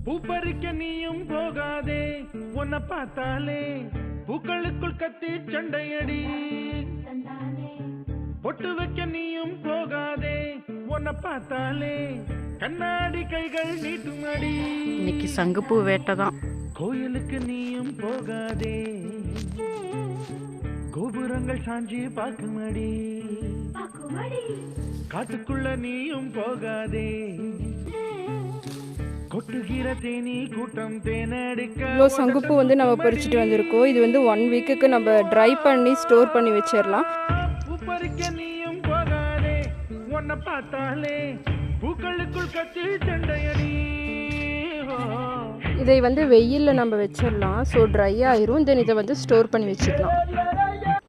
பூப்பறிக்க நீயும் போகாதே, உன்னை பார்த்தாலே பூக்களுக்குள் கத்தி சண்டையடி. பொட்டு வைக்க நீயும் போகாதே, உன்னை பார்த்தாலே கண்ணாடி கைகள் நீட்டுமடி. இன்னைக்கு சங்குப்பூ வேட்டை. கோயிலுக்கு நீயும் போகாதே, கோபுரங்கள் சாஞ்சி பார்க்குமடி. காட்டுக்குள்ள நீயும் போகாதே, கொட்டுகிற தேனி கூட்டம் தேனடிக்க. இவ்வளோ சங்குப்பூ நம்ம பறிச்சுட்டு வந்திருக்கோம். இது 1 வீக்குக்கு நம்ம ட்ரை பண்ணி ஸ்டோர் பண்ணி வச்சிடலாம். பூ பறிக்க நீயும் போகாதே, உன்னை பார்த்தாலே பூக்களுக்குள் கத்தி சண்டையடி. இதை வெயிலில் நம்ம வச்சிடலாம். ஸோ ட்ரை ஆயிரும். தென் இதை ஸ்டோர் பண்ணி வச்சுக்கலாம்.